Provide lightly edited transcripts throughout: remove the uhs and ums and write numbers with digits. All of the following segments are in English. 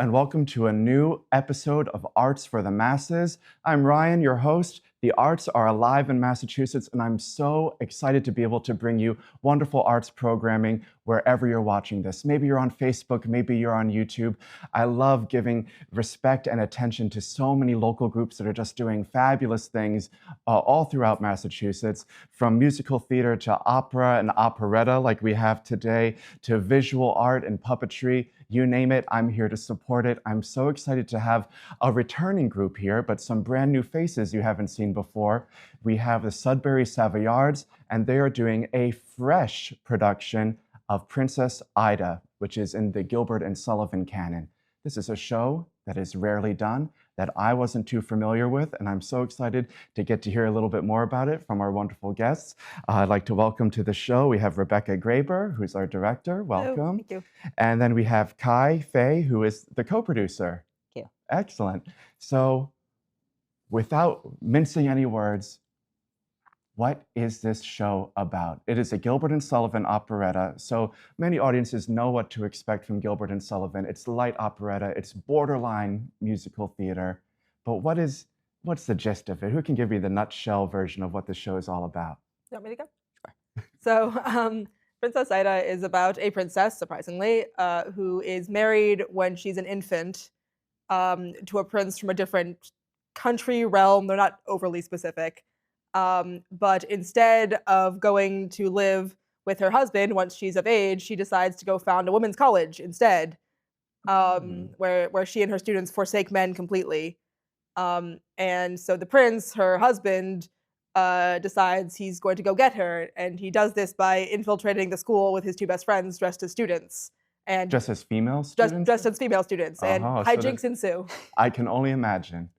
and welcome to a new episode of Arts for the Masses. I'm Ryan, your host. The arts are alive in Massachusetts, and I'm so excited to be able to bring you wonderful arts programming wherever you're watching this. Maybe you're on Facebook, maybe you're on YouTube. I love giving respect and attention to so many local groups that are just doing fabulous things all throughout Massachusetts, from musical theater to opera and operetta like we have today, to visual art and puppetry. You name it, I'm here to support it. I'm so excited to have a returning group here, but some brand new faces you haven't seen before. We have the Sudbury Savoyards, and they are doing a fresh production of Princess Ida, which is in the Gilbert and Sullivan canon. This is a show that is rarely done, that I wasn't too familiar with, and I'm so excited to get to hear a little bit more about it from our wonderful guests. I'd like to welcome to the show, we have Rebecca Graber, who's our director. Welcome. Hello, thank you. And then we have Kai Fei, who is the co-producer. Thank you. Excellent. So without mincing any words, what is this show about? It is a Gilbert and Sullivan operetta, so many audiences know what to expect from Gilbert and Sullivan. It's light operetta, it's borderline musical theater, but what's the gist of it? Who can give me the nutshell version of what the show is all about? You want me to go? Sure. So, Princess Ida is about a princess, surprisingly, who is married when she's an infant to a prince from a different country, realm. They're not overly specific. But instead of going to live with her husband once she's of age, she decides to go found a women's college instead, where she and her students forsake men completely. And so the prince, her husband, decides he's going to go get her, and he does this by infiltrating the school with his two best friends dressed as students. And just as female students? Just as female students, and hijinks ensue. I can only imagine.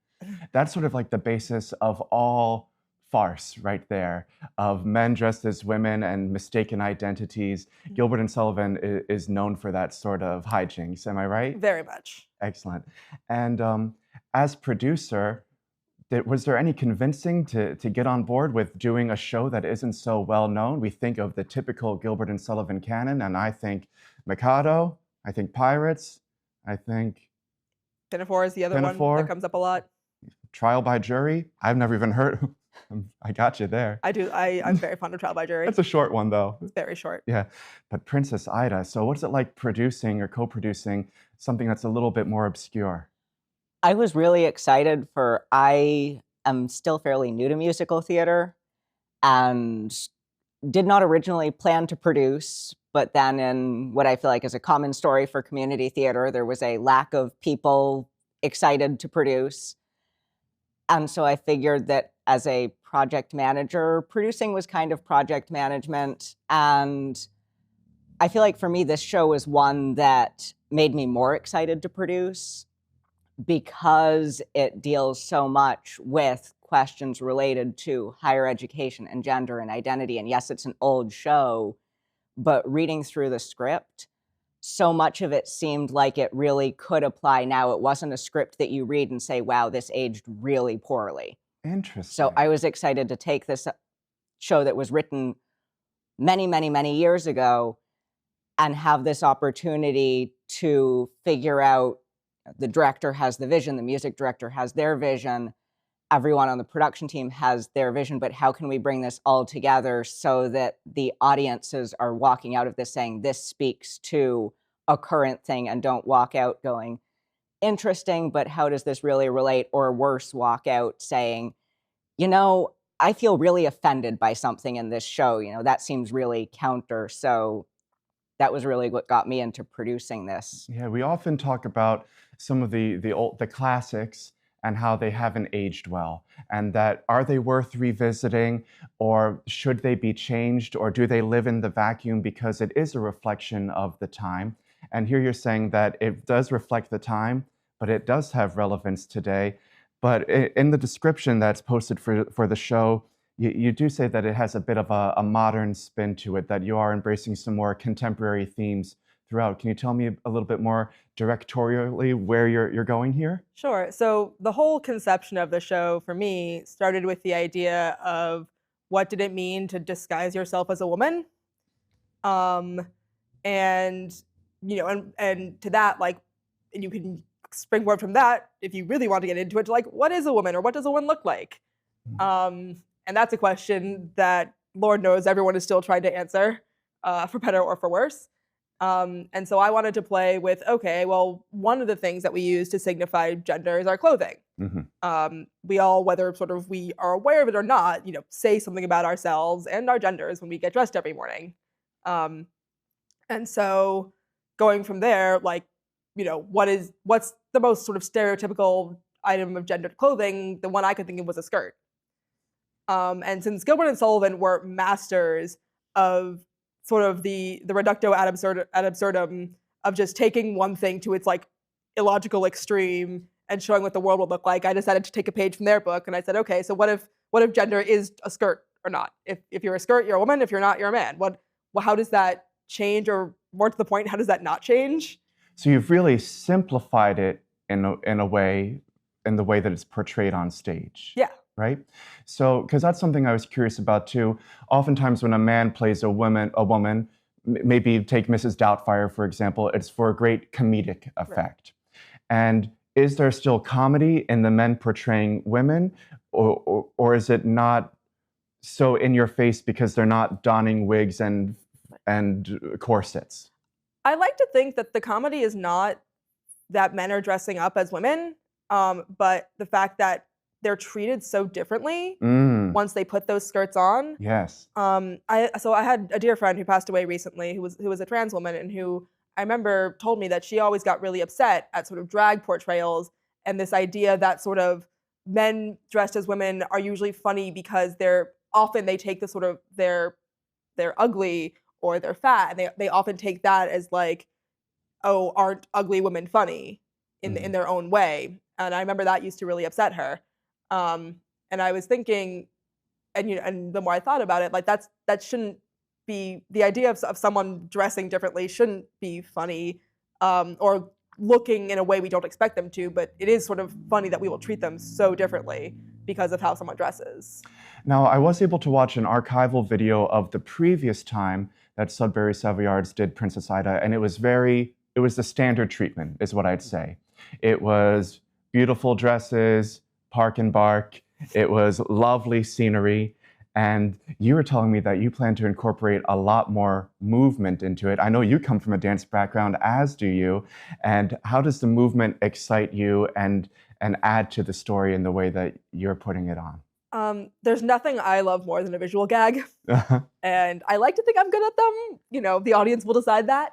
That's sort of like the basis of all farce right there, of men dressed as women and mistaken identities. Gilbert and Sullivan is known for that sort of hijinks, am I right? Very much. Excellent. And as producer, was there any convincing to get on board with doing a show that isn't so well known? We think of the typical Gilbert and Sullivan canon, and I think Mikado, I think Pirates, I think Pinafore is the other one that comes up a lot. Trial by Jury, I've never even heard. I got you there. I do. I'm very fond of Trial by Jury. It's a short one, though. It's very short. Yeah. But Princess Ida, so what's it like producing or co-producing something that's a little bit more obscure? I was really excited I am still fairly new to musical theater and did not originally plan to produce, but then in what I feel like is a common story for community theater, there was a lack of people excited to produce. And so I figured that as a project manager, producing was kind of project management. And I feel like for me, this show was one that made me more excited to produce because it deals so much with questions related to higher education and gender and identity. And yes, it's an old show, but reading through the script, so much of it seemed like it really could apply now. It wasn't a script that you read and say, wow, this aged really poorly. Interesting. So I was excited to take this show that was written many, many, many years ago and have this opportunity to figure out, the director has the vision, the music director has their vision, everyone on the production team has their vision, but how can we bring this all together so that the audiences are walking out of this saying, this speaks to a current thing, and don't walk out going, interesting, but how does this really relate? Or worse, walk out saying, you know, I feel really offended by something in this show. You know, that seems really counter. So that was really what got me into producing this. Yeah, we often talk about some of the classics and how they haven't aged well, and that are they worth revisiting, or should they be changed, or do they live in the vacuum because it is a reflection of the time? And here you're saying that it does reflect the time, but it does have relevance today. But in the description that's posted for the show, you do say that it has a bit of a modern spin to it, that you are embracing some more contemporary themes throughout. Can you tell me a little bit more directorially where you're going here? Sure. So the whole conception of the show for me started with the idea of what did it mean to disguise yourself as a woman? And you know, and to that, like, you can springboard from that, if you really want to get into it, to like, what is a woman or what does a woman look like? And that's a question that Lord knows everyone is still trying to answer, for better or for worse. And so I wanted to play with, okay, well, one of the things that we use to signify gender is our clothing. We all, whether sort of we are aware of it or not, say something about ourselves and our genders when we get dressed every morning. And so going from there, like, what's the most sort of stereotypical item of gendered clothing? The one I could think of was a skirt. And since Gilbert and Sullivan were masters of sort of the reductio ad absurdum of just taking one thing to its like illogical extreme and showing what the world would look like, I decided to take a page from their book, and I said, okay, so what if gender is a skirt or not? If you're a skirt, you're a woman. If you're not, you're a man. How does that change, or more to the point, how does that not change? So you've really simplified it in the way that it's portrayed on stage. Yeah. Right? So, because that's something I was curious about too. Oftentimes when a man plays a woman, maybe take Mrs. Doubtfire, for example, it's for a great comedic effect. Right. And is there still comedy in the men portraying women, or is it not so in your face because they're not donning wigs and corsets? I like to think that the comedy is not that men are dressing up as women, but the fact that they're treated so differently once they put those skirts on. Yes. I had a dear friend who passed away recently who was a trans woman, and who I remember told me that she always got really upset at sort of drag portrayals and this idea that sort of men dressed as women are usually funny because they take the sort of they're ugly or they're fat, and they often take that as like, oh, aren't ugly women funny in their own way? And I remember that used to really upset her. And I was thinking, and the more I thought about it, like that shouldn't be the idea of someone dressing differently shouldn't be funny, or looking in a way we don't expect them to, but it is sort of funny that we will treat them so differently because of how someone dresses. Now, I was able to watch an archival video of the previous time that Sudbury Savoyards did Princess Ida, and it was the standard treatment, is what I'd say. It was beautiful dresses, park and bark. It was lovely scenery. And you were telling me that you plan to incorporate a lot more movement into it. I know you come from a dance background, as do you. And how does the movement excite you and add to the story in the way that you're putting it on? There's nothing I love more than a visual gag. And I like to think I'm good at them. The audience will decide that.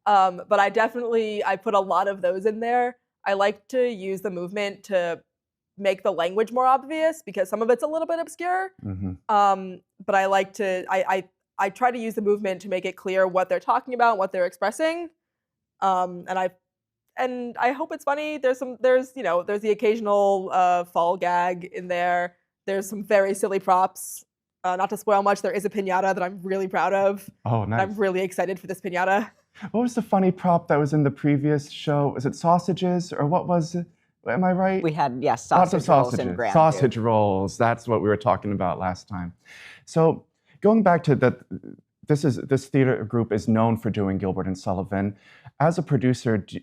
But I put a lot of those in there. I like to use the movement to make the language more obvious because some of it's a little bit obscure. But I try to use the movement to make it clear what they're talking about, what they're expressing. And I hope it's funny. There's the occasional fall gag in there. There's some very silly props. Not to spoil much, there is a piñata that I'm really proud of. Oh, nice. I'm really excited for this piñata. What was the funny prop that was in the previous show? Was it sausages, or what was it? Am I right? We had, yes, sausage rolls and Grand sausage rolls. That's what we were talking about last time. So going back to that, this theater group is known for doing Gilbert and Sullivan. As a producer, do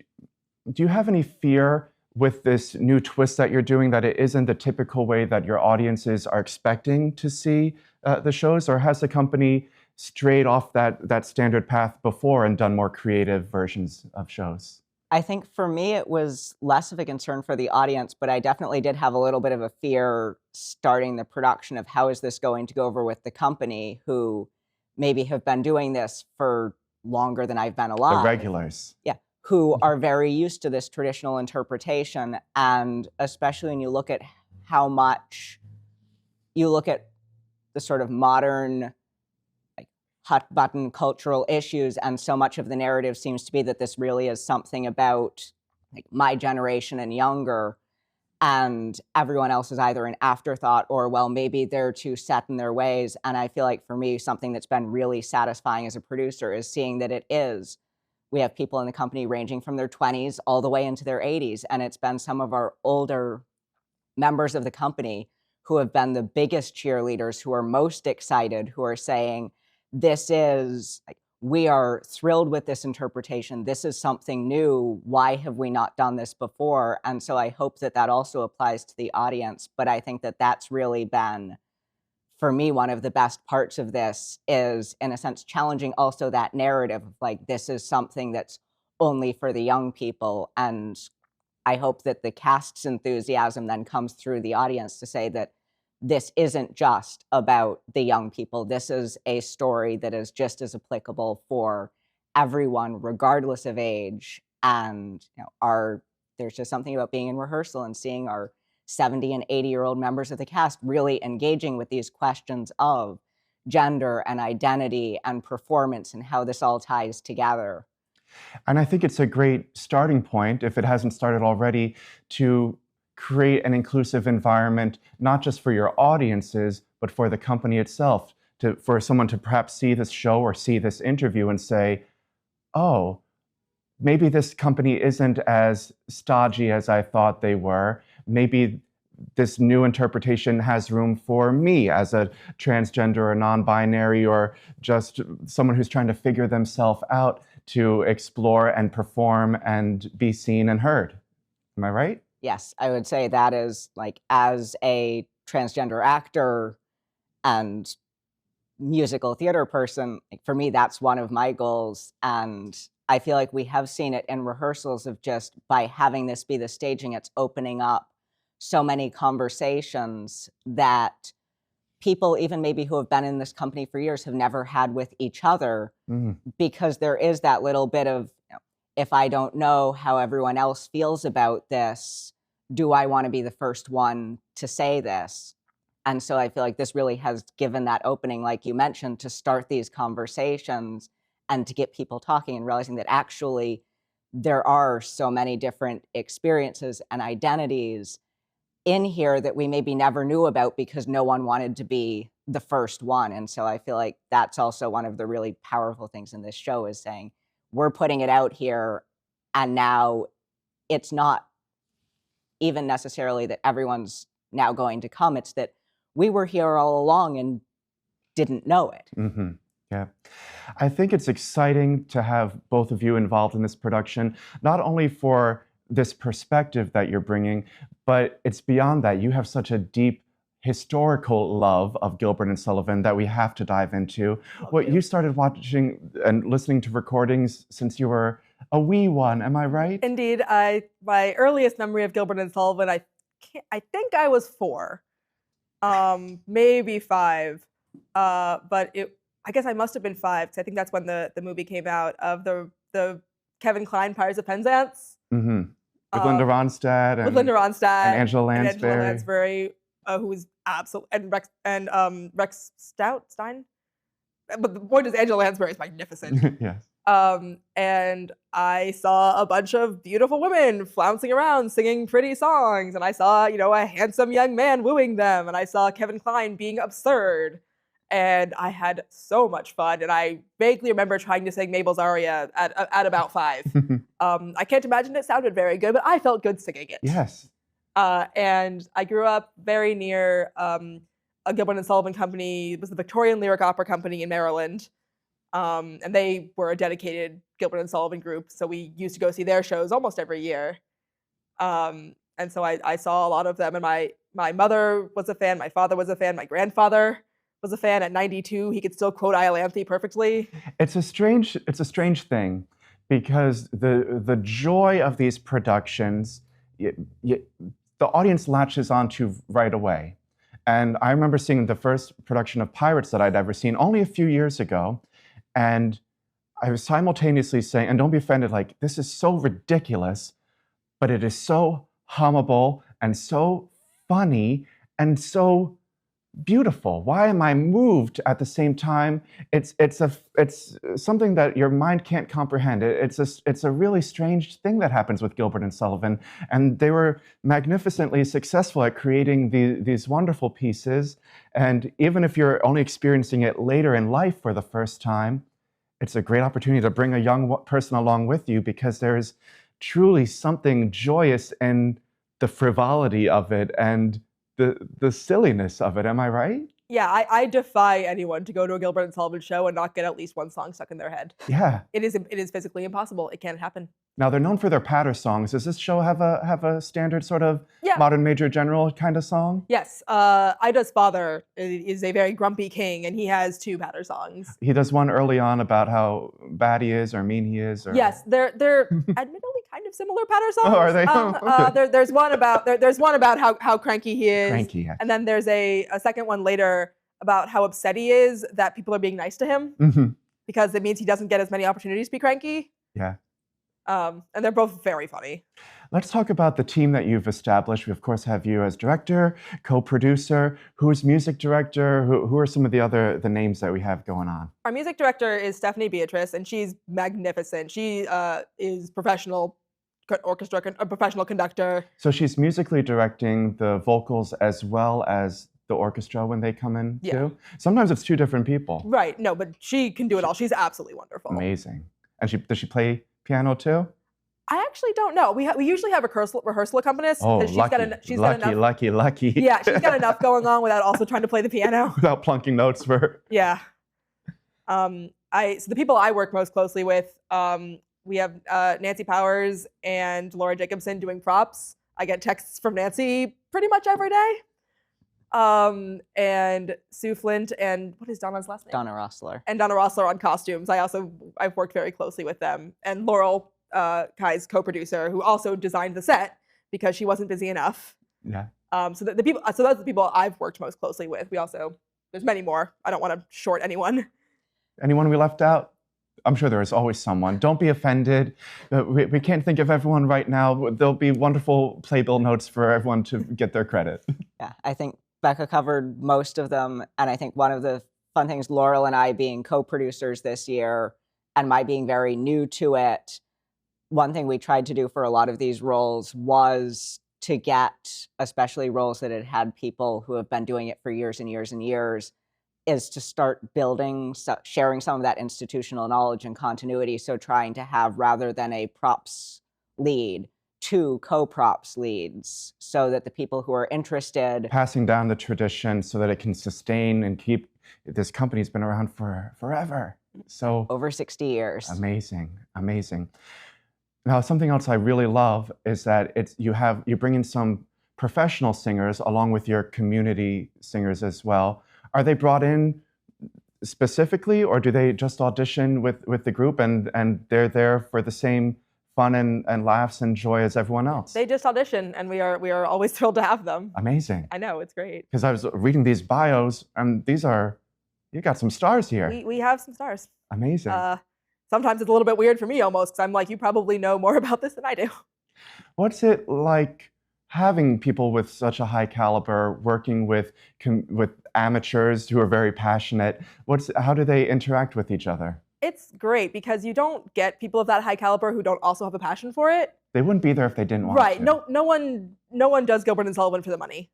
you have any fear with this new twist that you're doing, that it isn't the typical way that your audiences are expecting to see the shows, or has the company strayed off that standard path before and done more creative versions of shows? I think for me, it was less of a concern for the audience, but I definitely did have a little bit of a fear starting the production of how is this going to go over with the company, who maybe have been doing this for longer than I've been alive. The regulars. Yeah, who are very used to this traditional interpretation. And especially when you look at how much you look at the sort of modern hot button cultural issues, and so much of the narrative seems to be that this really is something about like my generation and younger, and everyone else is either an afterthought or, well, maybe they're too set in their ways. And I feel like for me, something that's been really satisfying as a producer is seeing that it is. We have people in the company ranging from their 20s all the way into their 80s, and it's been some of our older members of the company who have been the biggest cheerleaders, who are most excited, who are saying, this is, like, we are thrilled with this interpretation. This is something new. Why have we not done this before? And so I hope that that also applies to the audience. But I think that that's really been, for me, one of the best parts of this is, in a sense, challenging also that narrative of like, this is something that's only for the young people. And I hope that the cast's enthusiasm then comes through the audience to say that this isn't just about the young people. This is a story that is just as applicable for everyone, regardless of age. And there's just something about being in rehearsal and seeing our 70 and 80-year-old members of the cast really engaging with these questions of gender and identity and performance and how this all ties together. And I think it's a great starting point, if it hasn't started already, to create an inclusive environment, not just for your audiences, but for the company itself, for someone to perhaps see this show or see this interview and say, oh, maybe this company isn't as stodgy as I thought they were. Maybe this new interpretation has room for me as a transgender or non-binary or just someone who's trying to figure themselves out to explore and perform and be seen and heard. Am I right? Yes, I would say that is, like, as a transgender actor and musical theater person, like, for me, that's one of my goals. And I feel like we have seen it in rehearsals of just by having this be the staging, it's opening up so many conversations that people, even maybe who have been in this company for years, have never had with each other, because there is that little bit of, if I don't know how everyone else feels about this, do I want to be the first one to say this? And so I feel like this really has given that opening, like you mentioned, to start these conversations and to get people talking and realizing that actually there are so many different experiences and identities in here that we maybe never knew about because no one wanted to be the first one. And so I feel like that's also one of the really powerful things in this show, is saying, we're putting it out here, and now it's not even necessarily that everyone's now going to come. It's that we were here all along and didn't know it. Yeah. I think it's exciting to have both of you involved in this production, not only for this perspective that you're bringing, but it's beyond that. You have such a deep historical love of Gilbert and Sullivan that we have to dive into. You started watching and listening to recordings since you were a wee one, am I right? Indeed. My earliest memory of Gilbert and Sullivan, I think I was 4, maybe 5, but I guess I must have been 5, because I think that's when the movie came out, of the Kevin Kline Pirates of Penzance. With Linda Ronstadt and Angela Lansbury, who was absolute, and Rex Stein. But the point is, Angela Lansbury is magnificent. Yes. And I saw a bunch of beautiful women flouncing around singing pretty songs, and I saw, a handsome young man wooing them, and I saw Kevin Kline being absurd, and I had so much fun. And I vaguely remember trying to sing Mabel's aria at about 5. I can't imagine it sounded very good, but I felt good singing it. Yes. And I grew up very near a Gilbert and Sullivan company. It was the Victorian Lyric Opera Company in Maryland. And they were a dedicated Gilbert and Sullivan group, so we used to go see their shows almost every year. And so I saw a lot of them, and my mother was a fan, my father was a fan, my grandfather was a fan. At 92, he could still quote Iolanthe perfectly. It's a strange thing, because the joy of these productions, the audience latches onto right away. And I remember seeing the first production of Pirates that I'd ever seen only a few years ago. And I was simultaneously saying, and don't be offended, like, this is so ridiculous, but it is so hummable and so funny and so beautiful. Why am I moved at the same time? It's something that your mind can't comprehend. It's a really strange thing that happens with Gilbert and Sullivan, and they were magnificently successful at creating these wonderful pieces. And even if you're only experiencing it later in life for the first time, it's a great opportunity to bring a young person along with you, because there's truly something joyous in the frivolity of it and the silliness of it. Am I right? Yeah, I defy anyone to go to a Gilbert and Sullivan show and not get at least one song stuck in their head. Yeah. It is physically impossible. It can't happen. Now they're known for their patter songs. Does this show have a standard sort of Yeah. modern major general kind of song? Yes. Ida's father is a very grumpy king, and he has 2 patter songs. He does one early on about how bad he is or mean he is. Or... Yes, they're admittedly kind of similar patter songs. Oh, are they? Okay. There's one about how cranky he is. Cranky, yes. And then there's a second one later about how upset he is that people are being nice to him Mm-hmm. because it means he doesn't get as many opportunities to be cranky. Yeah. And they're both very funny. Let's talk about the team that you've established. We, of course, have you as director, co-producer. Who's music director? Who are some of the names that we have going on? Our music director is Stephanie Beatrice, and she's magnificent. She is professional orchestra, a professional conductor. So she's musically directing the vocals as well as the orchestra when they come in too? Sometimes it's 2 different people. Right, no, but she can do it all. She's absolutely wonderful. Amazing. And does she play piano too? I actually don't know. We usually have a rehearsal accompanist. Oh, she's lucky, got enough. lucky. Yeah, she's got enough going on without also trying to play the piano. Without plunking notes for... Yeah. So the people I work most closely with, we have Nancy Powers and Laura Jacobson doing props. I get texts from Nancy pretty much every day. And Sue Flint and what is Donna's last name? Donna Rossler. And Donna Rossler on costumes. I've worked very closely with them. And Laurel, Kai's co-producer, who also designed the set because she wasn't busy enough. Yeah. So those are the people I've worked most closely with. There's many more. I don't want to short anyone. Anyone we left out? I'm sure there is always someone. Don't be offended. We can't think of everyone right now. There'll be wonderful playbill notes for everyone to get their credit. Yeah, I think Becca covered most of them. And I think one of the fun things, Laurel and I being co-producers this year and my being very new to it, one thing we tried to do for a lot of these roles was to get, especially roles that had had people who have been doing it for years and years and years, is to start building, sharing some of that institutional knowledge and continuity. So trying to have, rather than a props lead, 2 co-props leads, so that the people who are interested... Passing down the tradition so that it can sustain and keep... This company's been around for forever. So over 60 years. Amazing, amazing. Now, something else I really love is that you bring in some professional singers along with your community singers as well. Are they brought in specifically, or do they just audition with the group and they're there for the same fun and laughs and joy as everyone else? They just audition, and we are always thrilled to have them. Amazing. I know, it's great. Because I was reading these bios, and you got some stars here. We have some stars. Amazing. Sometimes it's a little bit weird for me almost, because I'm like, you probably know more about this than I do. What's it like having people with such a high caliber working with amateurs who are very passionate? How do they interact with each other? It's great because you don't get people of that high caliber who don't also have a passion for it. They wouldn't be there if they didn't want right. to. No one does Gilbert and Sullivan for the money.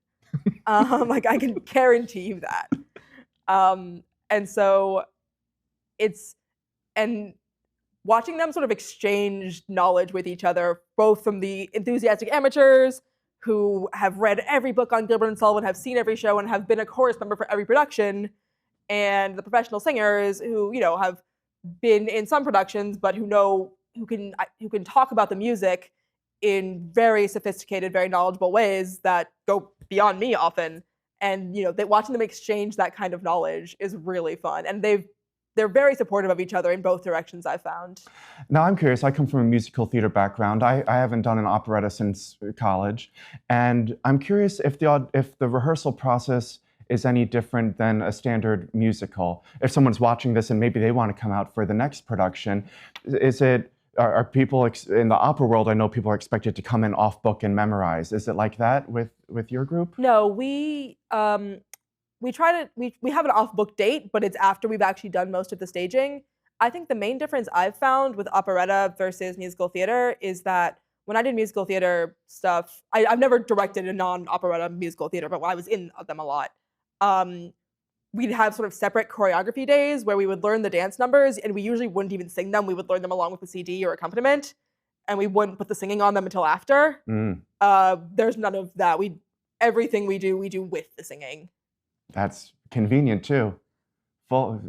Like I can guarantee you that. And so and watching them sort of exchange knowledge with each other, both from the enthusiastic amateurs who have read every book on Gilbert and Sullivan, have seen every show, and have been a chorus member for every production, and the professional singers who have been in some productions, but who can talk about the music in very sophisticated, very knowledgeable ways that go beyond me often. And watching them exchange that kind of knowledge is really fun, and they're very supportive of each other in both directions, I've found. Now, I'm curious. I come from a musical theater background. I haven't done an operetta since college. And I'm curious if the rehearsal process is any different than a standard musical. If someone's watching this and maybe they want to come out for the next production, are people in the opera world, I know people are expected to come in off book and memorize. Is it like that with your group? No, we have an off-book date, but it's after we've actually done most of the staging. I think the main difference I've found with operetta versus musical theater is that when I did musical theater stuff, I've never directed a non-operetta musical theater, but when I was in them a lot, we'd have sort of separate choreography days where we would learn the dance numbers, and we usually wouldn't even sing them. We would learn them along with the CD or accompaniment, and we wouldn't put the singing on them until after. There's none of that. Everything we do with the singing. That's Convenient too. Full.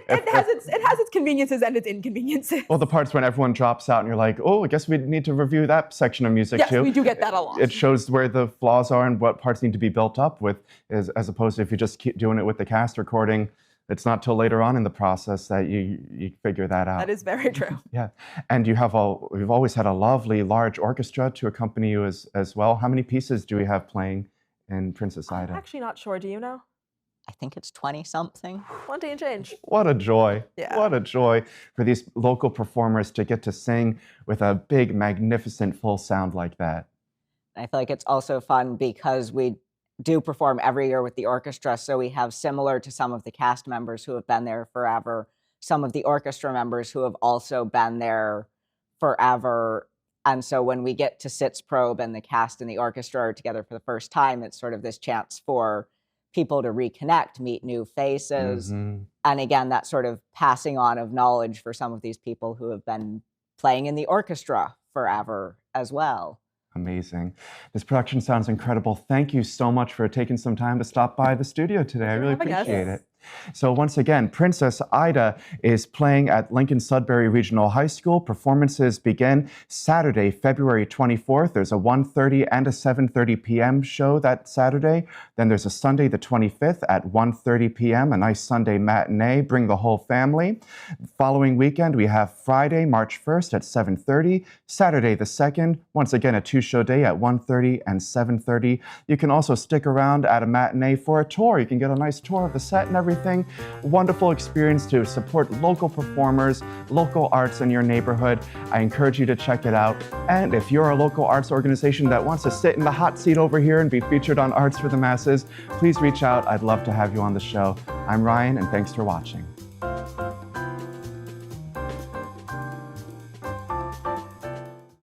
It has its conveniences and its inconveniences. Well, the parts when everyone drops out and you're like, oh, I guess we need to review that section of music yes, too. we do get that a lot. It shows where the flaws are and what parts need to be built up with, as opposed to if you just keep doing it with the cast recording, it's not till later on in the process that you figure that out. That is very true. Yeah, and you've always had a lovely large orchestra to accompany you as well. How many pieces do we have playing in Princess Ida? I'm actually not sure. Do you know? I think it's 20-something. 20 and change. What a joy. Yeah. What a joy for these local performers to get to sing with a big, magnificent full sound like that. I feel like it's also fun because we do perform every year with the orchestra, so we have, similar to some of the cast members who have been there forever, some of the orchestra members who have also been there forever. And so when we get to Sitzprobe and the cast and the orchestra are together for the first time, it's sort of this chance for people to reconnect, meet new faces. Mm-hmm. And again, that sort of passing on of knowledge for some of these people who have been playing in the orchestra forever as well. Amazing. This production sounds incredible. Thank you so much for taking some time to stop by the studio today. I really appreciate it. So once again, Princess Ida is playing at Lincoln Sudbury Regional High School. Performances begin Saturday, February 24th. There's a 1:30 and a 7:30 p.m. show that Saturday. Then there's a Sunday the 25th at 1:30 p.m., a nice Sunday matinee. Bring the whole family. Following weekend, we have Friday, March 1st at 7:30, Saturday the 2nd, once again a two-show day at 1:30 and 7:30. You can also stick around at a matinee for a tour. You can get a nice tour of the set and everything. Wonderful experience to support local performers, local arts in your neighborhood. I encourage you to check it out. And if you're a local arts organization that wants to sit in the hot seat over here and be featured on Arts for the Masses, please reach out. I'd love to have you on the show. I'm Ryan, and thanks for watching.